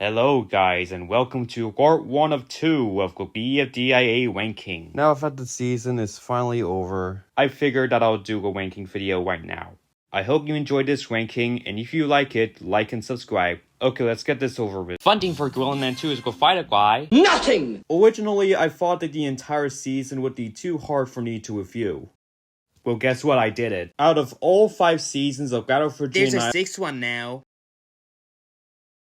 Hello guys and welcome to part 1 of 2 of the BFDIA ranking. Now that the season is finally over, I figured that I'll do a ranking video right now. I hope you enjoyed this ranking, and if you like it, like and subscribe. Okay, let's get this over with. Funding for Greenland 2 is go fight a guy. Nothing! Originally, I thought that the entire season would be too hard for me to review. Well, guess what? I did it. Out of all 5 seasons of Battle for Greenland, There's a 6th one now.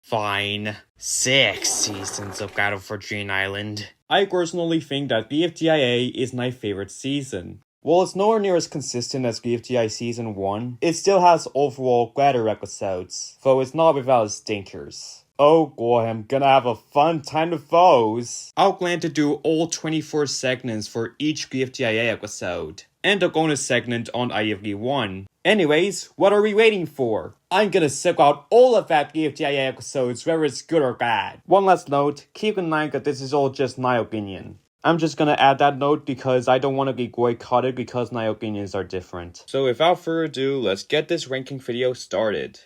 Fine. 6 seasons of Battle for Green Island. I personally think that BFDIA is my favorite season. While it's nowhere near as consistent as BFDIA Season 1, it still has overall better episodes, though it's not without its stinkers. Oh boy, I'm gonna have a fun time with those. I'll plan to do all 24 segments for each BFDIA episode, and a bonus segment on IFV1. Anyways, what are we waiting for? I'm gonna check out all of that BFDIA episodes, whether it's good or bad. One last note, keep in mind that this is all just my opinion. I'm just gonna add that note because I don't want to be boycotted because my opinions are different. So without further ado, let's get this ranking video started.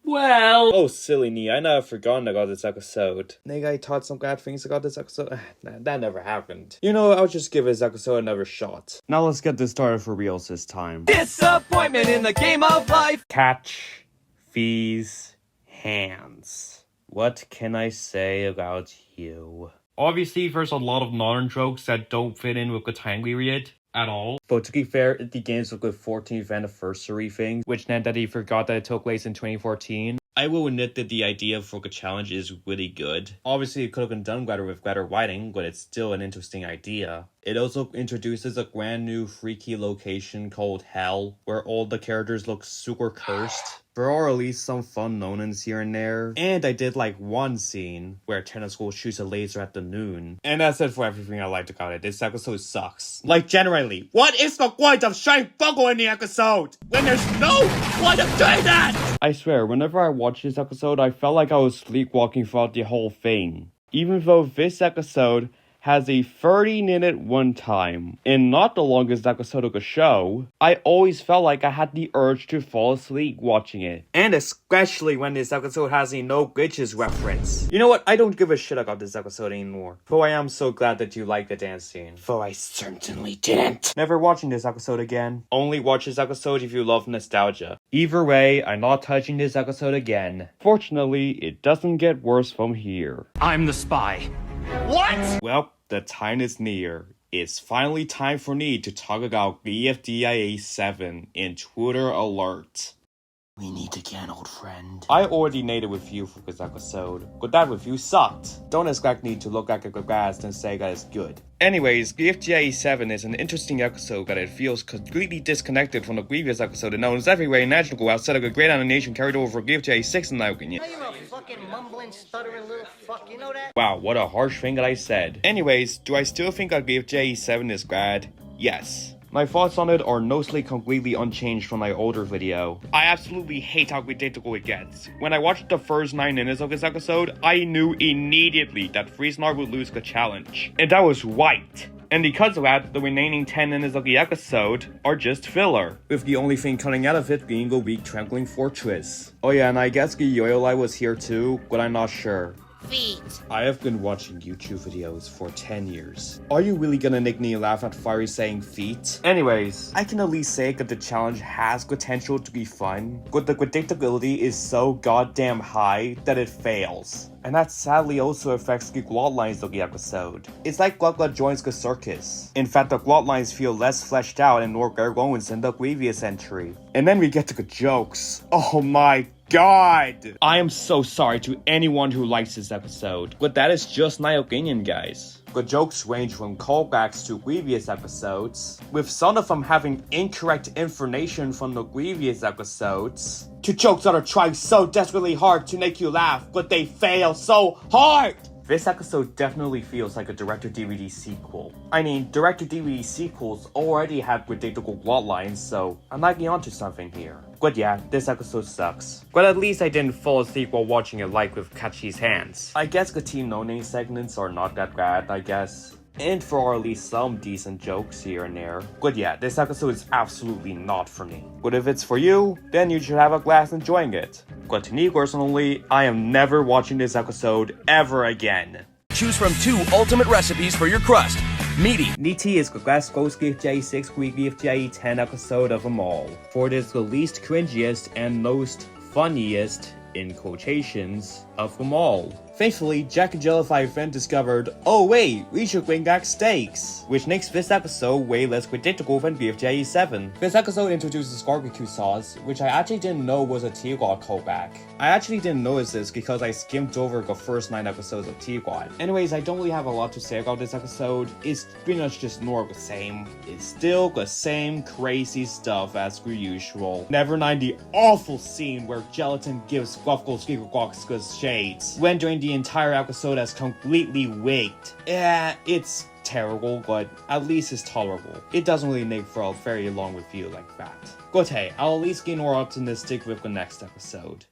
Well... Oh, silly me, I never forgotten about this episode. Nigga, I taught some bad things about this episode. That never happened. You know, I'll just give this episode another shot. Now let's get this started for reals this time. Disappointment in the game of life! Catch these hands. What can I say about you? Obviously, there's a lot of modern jokes that don't fit in with the time period at all. But to be fair, it begins with the 14th anniversary thing, which meant that he forgot that it took place in 2014. I will admit that the idea for the challenge is really good. Obviously, it could have been done better with better writing, but it's still an interesting idea. It also introduces a brand new freaky location called Hell, where all the characters look super cursed. There are at least some fun moments here and there. And I did like one scene where Tennis School shoots a laser at the moon. And that's it for everything I liked about it. This episode sucks. Like, generally, what is the point of showing Bungle in the episode when there's no point of doing that? I swear, whenever I watched this episode, I felt like I was sleepwalking throughout the whole thing. Even though this episode has a 30-minute runtime, and not the longest episode of the show, I always felt like I had the urge to fall asleep watching it. And especially when this episode has a no glitches reference. You know what, I don't give a shit about this episode anymore. Though I am so glad that you liked the dance scene. Though I certainly didn't. Never watching this episode again. Only watch this episode if you love nostalgia. Either way, I'm not touching this episode again. Fortunately, it doesn't get worse from here. I'm the spy. What? Well, the time is near. It's finally time for me to talk about BFDIA 7 in Twitter Alert. We meet again, old friend. I already made a review for this episode, but that review sucked. Don't expect me to look at the grass and say that it's good. Anyways, BFDIA 7 is an interesting episode that it feels completely disconnected from the previous episode and knows every way imaginable outside of the great animation carried over for BFDIA 6 in my opinion. You're a fucking mumbling, stuttering little fuck, you know that? Wow, what a harsh thing that I said. Anyways, do I still think that BFDIA 7 is bad? Yes. My thoughts on it are mostly completely unchanged from my older video. I absolutely hate how predictable it gets. When I watched the first 9 minutes of this episode, I knew immediately that Friesnar would lose the challenge. And that was right. And because of that, the remaining 10 minutes of the episode are just filler, with the only thing coming out of it being the weak Trampling Fortress. Oh yeah, and I guess the Yoyolai was here too, but I'm not sure. Feet. I have been watching YouTube videos for 10 years. Are you really gonna make me laugh at Fiery saying feet? Anyways, I can at least say that the challenge has potential to be fun, but the predictability is so goddamn high that it fails. And that sadly also affects the plot lines of the episode. It's like Glugla joins the circus. In fact, the plot lines feel less fleshed out and more bare bones than the previous entry. And then we get to the jokes. Oh my God! I am so sorry to anyone who likes this episode, but that is just my opinion, guys. The jokes range from callbacks to previous episodes, with some of them having incorrect information from the previous episodes, to jokes that are trying so desperately hard to make you laugh, but they fail so hard! This episode definitely feels like a direct-to-DVD sequel. I mean, direct-to-DVD sequels already have predictable plotlines, so I'm likely onto something here. But yeah, this episode sucks. But at least I didn't fall asleep while watching it like with Kachi's hands. I guess the Team No Name segments are not that bad, I guess. And there are at least some decent jokes here and there. But yeah, this episode is absolutely not for me. But if it's for you, then you should have a blast enjoying it. But to me personally, I am never watching this episode ever again. Choose from 2 ultimate recipes for your crust. Meaty. Niti is the best Ghost BFDIA 6 week BFDIA 10 episode of them all. For it is the least cringiest and most funniest, in quotations, of them all. Thankfully, Jack and Jellified then discovered, oh wait, we should bring back steaks, which makes this episode way less predictable than BFDIA 7. This episode introduces barbecue sauce, which I actually didn't know was a T-God callback. I actually didn't notice this because I skimmed over the first 9 episodes of T-God. Anyways, I don't really have a lot to say about this episode. It's pretty much just more of the same. It's still the same crazy stuff as per usual. Never mind the awful scene where Gelatin gives Guffgo's Gigagox shades, rendering the entire episode as completely wigged. Yeah, it's terrible, but at least it's tolerable. It doesn't really make for a very long review like that. But hey, I'll at least get more optimistic with the next episode.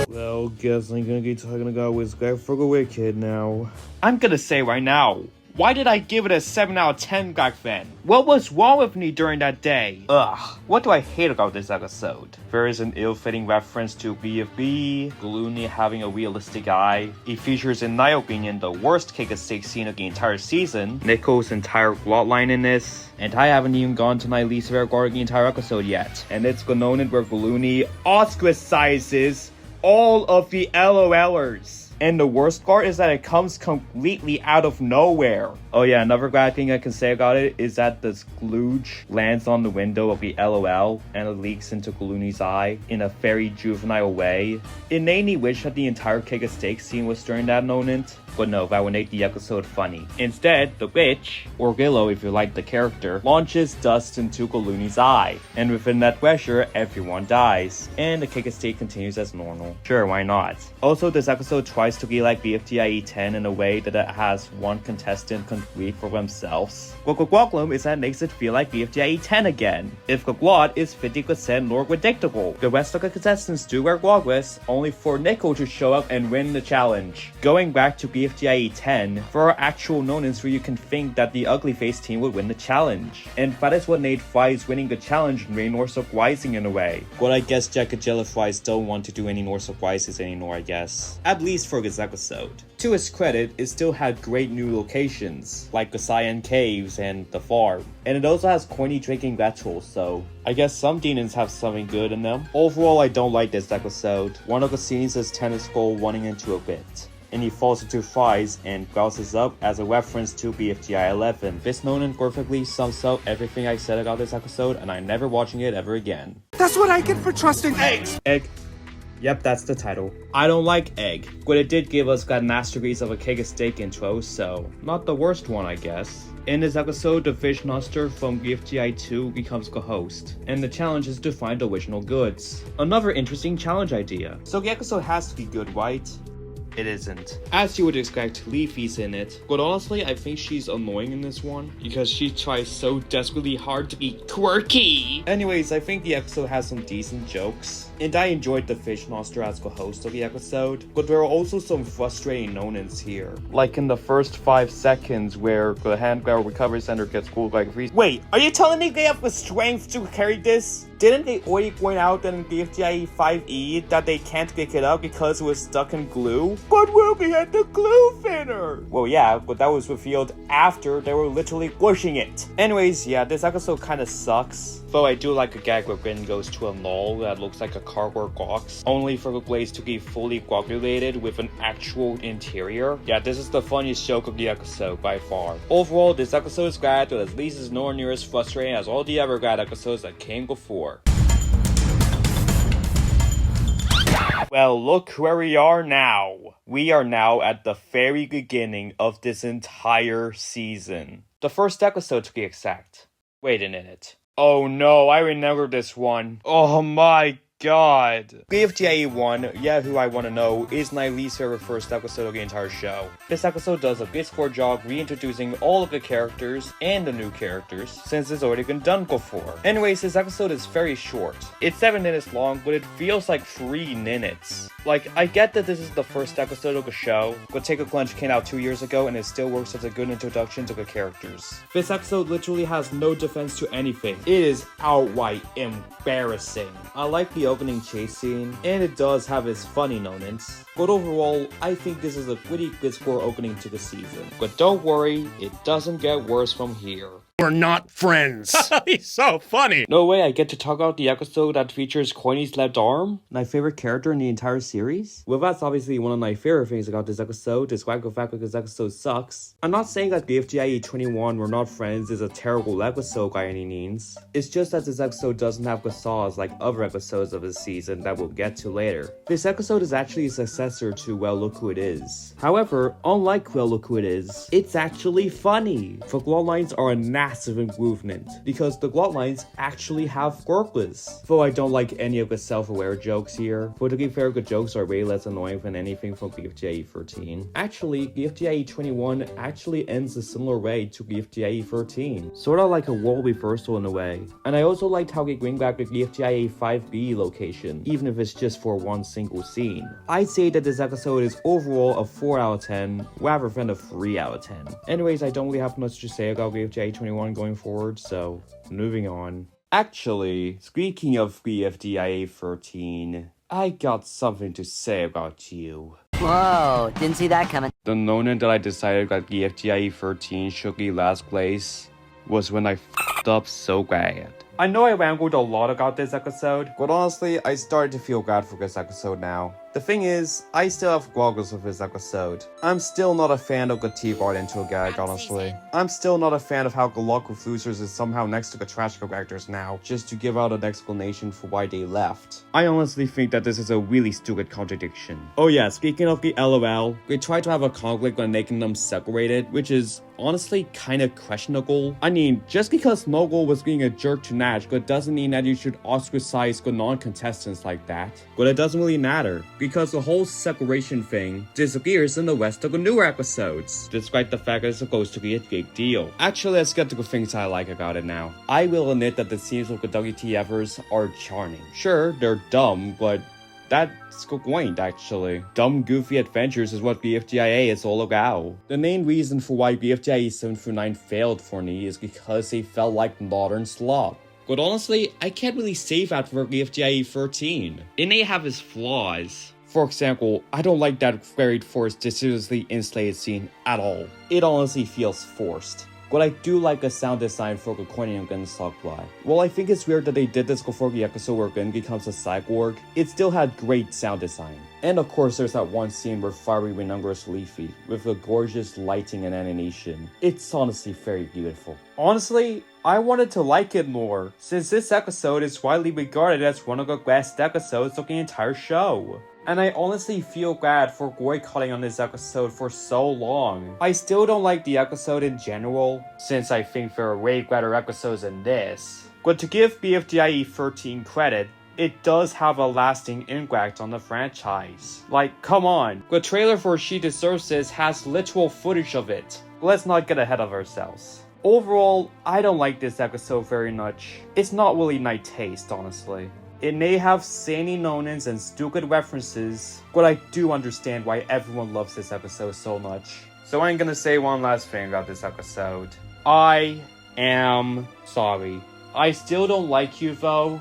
Well, guess I'm gonna get talking about with Guy for the Wicked now. I'm gonna say right now, why did I give it a 7 out of 10 back then? What was wrong with me during that day? Ugh, what do I hate about this episode? There is an ill-fitting reference to BFB, Gloony having a realistic eye. It features, in my opinion, the worst kick and stick scene of the entire season, Nico's entire plotline in this, and I haven't even gone to my least favorite part of the entire episode yet. And it's the moment where Gloony ostracizes all of the LOLers. And the worst part is that it comes completely out of nowhere. Oh yeah, another bad thing I can say about it is that the splooge lands on the window of the LOL and it leaks into Gloony's eye in a very juvenile way. It made me wish that the entire Kick a Steak scene was during that moment, but no, that would make the episode funny. Instead, the witch, or Willow if you like the character, launches dust into Gloony's eye, and within that pressure, everyone dies, and the Kick a Steak continues as normal. Sure, why not? Also, this episode tries to be like BFDIA 10 in a way that it has one contestant complete for themselves. What the problem is that it makes it feel like BFDIA 10 again. If the plot is 50% more predictable, the rest of the contestants do their progress, only for Nico to show up and win the challenge. Going back to BFDIA 10, there are actual moments where you can think that the Ugly Face team would win the challenge. And that is what made Fries winning the challenge really more surprising in a way. But I guess Jack and Jellifies don't want to do any more surprises anymore, I guess. At least for this episode. To his credit, it still had great new locations, like the Cyan Caves and the farm. And it also has corny drinking rituals, so I guess some demons have something good in them. Overall, I don't like this episode. One of the scenes is Tennis Skull running into a pit, and he falls into fries and grouses up as a reference to BFDI 11. This moment perfectly sums up everything I said about this episode, and I'm never watching it ever again. That's what I get for trusting eggs. Egg. Yep, that's the title. I don't like Egg, but it did give us that masterpiece of a Kick a Steak intro, so not the worst one, I guess. In this episode, the Fish Monster from BFDI 2 becomes the host, and the challenge is to find original goods. Another interesting challenge idea. So the episode has to be good, right? It isn't. As you would expect, Leafy's in it, but honestly I think she's annoying in this one, because she tries so desperately hard to be quirky. Anyways, I think the episode has some decent jokes, and I enjoyed the Fish Monster as the host of the episode, but there are also some frustrating moments here. Like in the first 5 seconds where the handguard recovery center gets pulled by a freeze. Wait, are you telling me they have the strength to carry this? Didn't they already point out that in BFDIA 5E that they can't pick it up because it was stuck in glue? But Ruby had the glue thinner! Well yeah, but that was revealed after they were literally pushing it. Anyways, yeah, this episode kinda sucks. Though I do like a gag where Grin goes to a mall that looks like a cardboard box, only for the place to be fully populated with an actual interior. Yeah, this is the funniest joke of the episode by far. Overall, this episode is glad, but at least it's nowhere near as frustrating as all the other glad episodes that came before. Well, look where we are now. We are now at the very beginning of this entire season. The first episode to be exact. Wait a minute. Oh no, I remember this one. Oh my god. BFDIA 1, yeah, who I want to know, is my least favorite first episode of the entire show. This episode does a piss poor job reintroducing all of the characters and the new characters, since it's already been done before. Anyways, this episode is very short. It's 7 minutes long, but it feels like 3 minutes. Like, I get that this is the first episode of the show, but Take a Plunge came out 2 years ago and it still works as a good introduction to the characters. This episode literally has no defense to anything. It is outright embarrassing. I like the opening chase scene, and it does have its funny moments. But overall, I think this is a pretty good score opening to the season. But don't worry, it doesn't get worse from here. We're not friends. He's so funny. No way, I get to talk about the episode that features Coiney's left arm? My favorite character in the entire series? Well, that's obviously one of my favorite things about this episode, despite the fact that this episode sucks. I'm not saying that BFDIA 21 We're Not Friends is a terrible episode by any means. It's just that this episode doesn't have the saws like other episodes of the season that we'll get to later. This episode is actually a successor to Well Look Who It Is. However, unlike Well Look Who It Is, it's actually funny. The plotlines are a massive improvement, because the plotlines actually have purpose. Though I don't like any of the self-aware jokes here, but to be fair, the jokes are way less annoying than anything from BFDIA 13. Actually, BFDIA 21 actually ends a similar way to BFDIA 13, sorta like a role reversal in a way. And I also liked how they bring back the BFDIA 5B location, even if it's just for one single scene. I'd say that this episode is overall a 4 out of 10, rather than a 3 out of 10. Anyways, I don't really have much to say about BFDIA 21 going forward, so moving on. Actually, speaking of BFDIA 13, I got something to say about you. Whoa, didn't see that coming. The moment that I decided that BFDIA 13 should be last place was when I f***ed up so bad. I know I rambled a lot about this episode, but honestly, I started to feel bad for this episode now. The thing is, I still have goggles with this episode. I'm still not a fan of the T-Bart into a gag, honestly. I'm still not a fan of how the Luck with Losers is somehow next to the trash characters now, just to give out an explanation for why they left. I honestly think that this is a really stupid contradiction. Oh yeah, speaking of the LOL, they tried to have a conflict by making them separated, which is honestly kinda questionable. I mean, just because Mogul was being a jerk to Nash, but doesn't mean that you should ostracize the non-contestants like that. But it doesn't really matter, because the whole separation thing disappears in the rest of the newer episodes, despite the fact that it's supposed to be a big deal. Actually, let's get to the things I like about it now. I will admit that the scenes with the WTFers are charming. Sure, they're dumb, but that's the point, actually. Dumb, goofy adventures is what BFDIA is all about. The main reason for why BFDIA 7-9 failed for me is because they felt like modern slop. But honestly, I can't really say that for BFDIA 13. It may have its flaws. For example, I don't like that Buried Forest deciduously insulated scene at all. It honestly feels forced. But I do like the sound design for the Coiney and Gun's subplot. While I think it's weird that they did this before the episode where Gun becomes a cyborg, it still had great sound design. And of course there's that one scene where Fiery remembers Leafy, with the gorgeous lighting and animation. It's honestly very beautiful. Honestly, I wanted to like it more, since this episode is widely regarded as one of the best episodes of the entire show. And I honestly feel bad for boycotting on this episode for so long. I still don't like the episode in general, since I think there are way better episodes than this. But to give BFDIE 13 credit, it does have a lasting impact on the franchise. Like, come on, the trailer for She Deserves This has literal footage of it. Let's not get ahead of ourselves. Overall, I don't like this episode very much. It's not really my taste, honestly. It may have zany nonins and stupid references, but I do understand why everyone loves this episode so much. So I'm gonna say one last thing about this episode. I am sorry. I still don't like you though,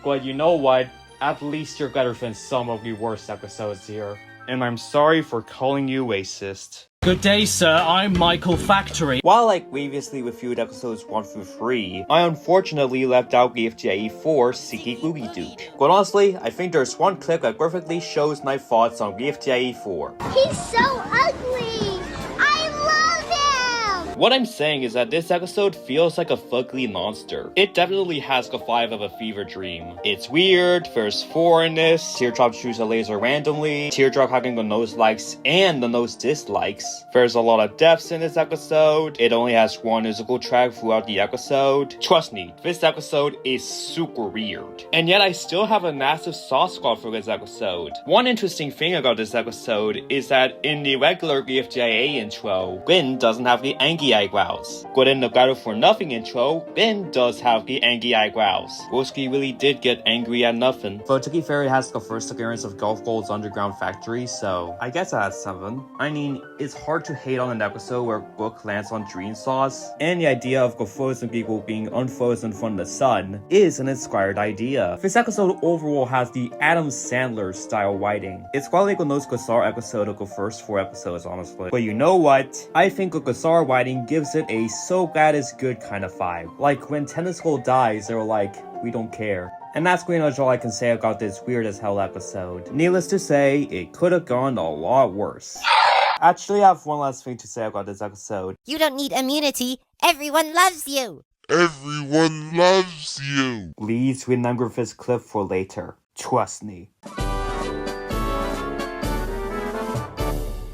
but you know what? At least you're better than some of the worst episodes here. And I'm sorry for calling you racist. Good day, sir. I'm Michael Factory. While I previously reviewed episodes 1 through 3, I unfortunately left out BFDIA 4 Siki Googie Duke. But honestly, I think there's one clip that perfectly shows my thoughts on BFDIA 4. He's so ugly! I love him! What I'm saying is that this episode feels like a fugly monster. It definitely has the vibe of a fever dream. It's weird, there's foreignness, Teardrop shoots a laser randomly, Teardrop having the nose likes and the nose dislikes. There's a lot of deaths in this episode. It only has one musical track throughout the episode. Trust me, this episode is super weird. And yet I still have a massive soft spot for this episode. One interesting thing about this episode is that in the regular BFDIA intro, Gwen doesn't have the Angie angry eyebrows. But in the Battle for Nothing intro, Ben does have the angry eyebrows. Wolski really did get angry at nothing. Though to be fair, it has the first appearance of Golf Gold's underground factory, so I guess that's something. I mean, it's hard to hate on an episode where Book lands on dream sauce, and the idea of the frozen people being unfrozen from the sun is an inspired idea. This episode overall has the Adam Sandler style writing. It's probably the most bizarre episode of the first 4 episodes, honestly. But you know what? I think the bizarre writing gives it a so bad it's good kind of vibe. Like when Tennis School dies, they were like, we don't care. And that's pretty much all I can say about this weird as hell episode. Needless to say, it could have gone a lot worse. Actually, I have one last thing to say about this episode. You don't need immunity. Everyone loves you. Everyone loves you. Please remember this clip for later. Trust me.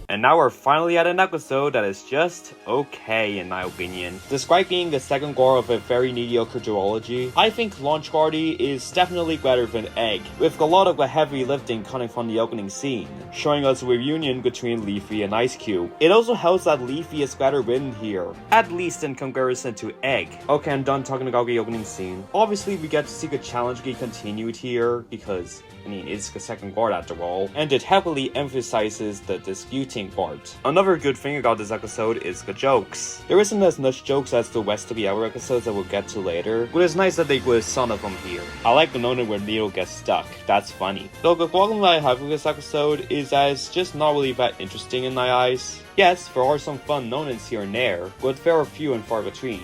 And now we're finally at an episode that is just okay in my opinion. Despite being the second gore of a very mediocre duology, I think Launch Party is definitely better than Egg, with a lot of the heavy lifting coming from the opening scene, showing us a reunion between Leafy and Ice Cube. It also helps that Leafy is better written here, at least in comparison to Egg. Okay, I'm done talking about the opening scene. Obviously, we get to see the challenge get continued here, because I mean, it's the second part after all, and it heavily emphasizes the disputing part. Another good thing about this episode is the jokes. There isn't as much jokes as the rest of the other episodes that we'll get to later, but it's nice that they put some of them here. I like the moment where Needle gets stuck, that's funny. Though the problem that I have with this episode is that it's just not really that interesting in my eyes. Yes, there are some fun moments here and there, but there are few and far between.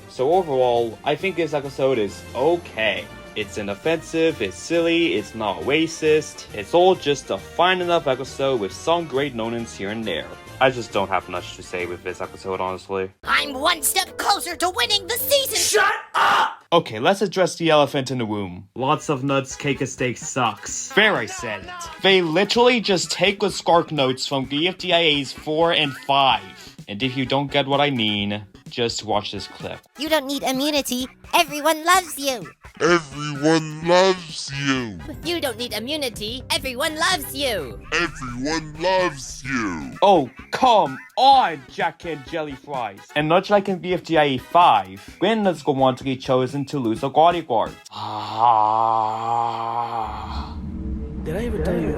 So overall, I think this episode is okay. It's inoffensive, it's silly, it's not racist, it's all just a fine enough episode with some great moments here and there. I just don't have much to say with this episode, honestly. I'm one step closer to winning the season. Shut up! Okay, let's address the elephant in the room. Lots of nuts, cake and steak sucks. There, I said it. They literally just take the spark notes from BFDIA's 4 and 5. And if you don't get what I mean, just watch this clip. You don't need immunity. Everyone loves you. Everyone loves you. You don't need immunity. Everyone loves you. Everyone loves you. Oh, come on, Jack and Jelly Fries. And much like in BFDIA 5, Gwen is going to be chosen to lose a bodyguard. Did I ever tell you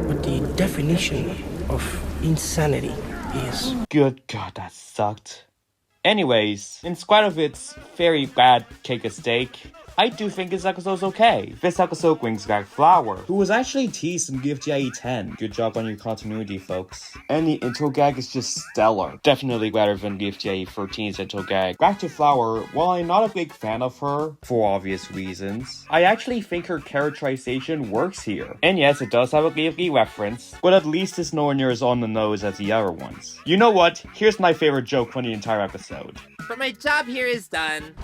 what the definition of insanity is? Good God, that sucked. Anyways, in spite of its very bad cake and steak, I do think this episode's okay. This episode brings back Flower, who was actually teased in BFDIA 10. Good job on your continuity, folks. And the intro gag is just stellar. Definitely better than BFDIA 13's intro gag. Back to Flower, while I'm not a big fan of her, for obvious reasons, I actually think her characterization works here. And yes, it does have a BFD reference, but at least it's nowhere near as on the nose as the other ones. You know what? Here's my favorite joke from the entire episode. But my job here is done.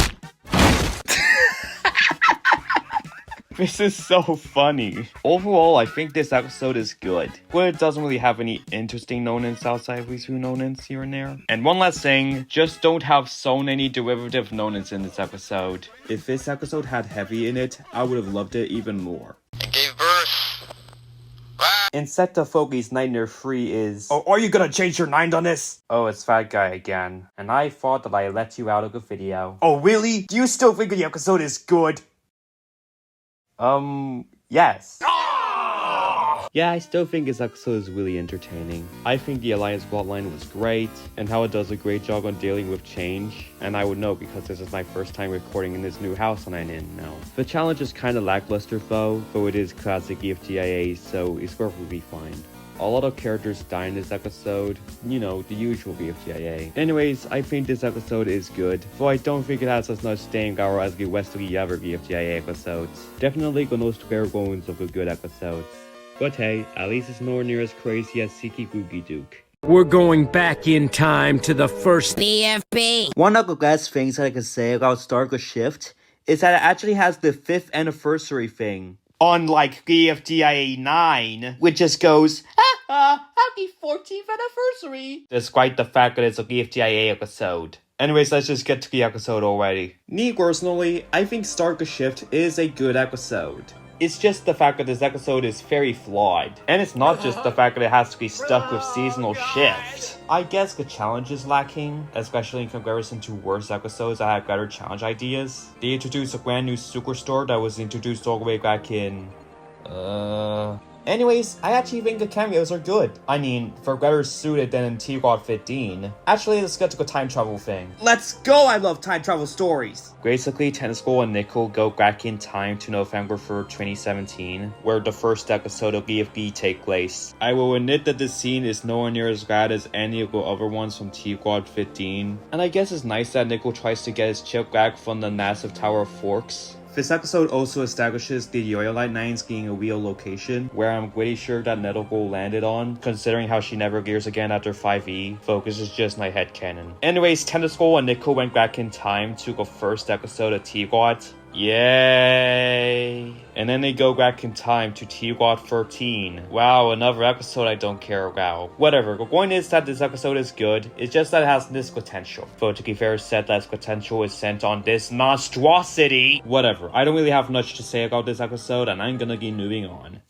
This is so funny. Overall, I think this episode is good, but it doesn't really have any interesting nonins outside of these few nonins here and there. And one last thing, just don't have so many derivative nonins in this episode. If this episode had Heavy in it, I would have loved it even more. I gave birth. Instead, the Fogi's Nightmare 3 is... Oh, are you gonna change your mind on this? Oh, it's that guy again. And I thought that I let you out of the video. Oh, really? Do you still think the episode is good? Yes. Yeah, I still think this episode is really entertaining. I think the Alliance plotline was great, and how it does a great job on dealing with change. And I would know because this is my first time recording in this new house and I didn't know. The challenge is kinda lackluster though it is classic BFDIA, so it's perfectly fine. A lot of characters die in this episode, you know, the usual BFDIA. Anyways, I think this episode is good, though I don't think it has as much staying power as the rest of the other BFDIA episodes. Definitely the most bare bones of the good episodes. But hey, at least it's nowhere near as crazy as Siki Boogie Duke. We're going back in time to the first BFB. One of the best things that I can say about Stargate Shift is that it actually has the 5th anniversary thing. Unlike BFDIA 9, which just goes, happy 14th anniversary! Despite the fact that it's a BFDIA episode. Anyways, let's just get to the episode already. Me personally, I think Stargate Shift is a good episode. It's just the fact that this episode is very flawed. And it's not just the fact that it has to be stuck with seasonal shifts. I guess the challenge is lacking, especially in comparison to worse episodes that had better challenge ideas. They introduced a brand new superstore that was introduced all the way back in... Anyways, I actually think the cameos are good. I mean, they're better suited than in T-God 15. Actually, let's get to the time travel thing. Let's go! I love time travel stories. Basically, Tentacle and Nickel go back in time to November 3rd, 2017, where the first episode of BFD take place. I will admit that this scene is nowhere near as bad as any of the other ones from T-God 15, and I guess it's nice that Nickel tries to get his chip back from the massive Tower of Forks. This episode also establishes the Yoyolite Nines being a real location, where I'm pretty sure that Nettlegold landed on, considering how she never gears again after 5e. Focus is just my headcanon. Anyways, Tentacle and Nickel went back in time to the first episode of T-God. Yay! And then they go back in time to T-God 13. Wow, another episode I don't care about. Whatever, the point is that this episode is good, it's just that it has this potential. Though to be fair said that its potential is sent on this monstrosity. Whatever, I don't really have much to say about this episode and I'm gonna be moving on.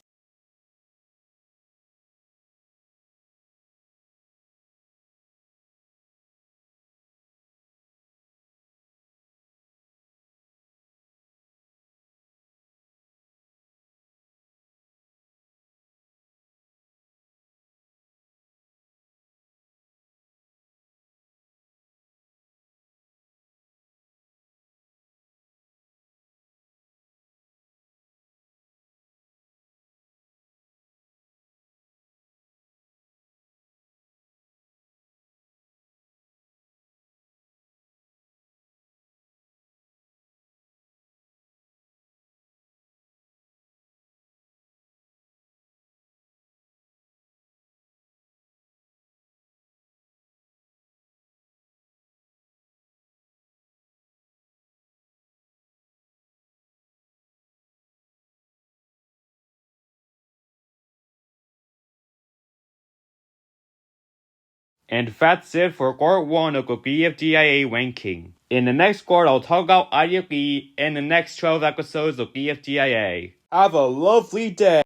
And that's it for part 1 of the BFDIA ranking. In the next part, I'll talk about IFE and the next 12 episodes of BFDIA. Have a lovely day!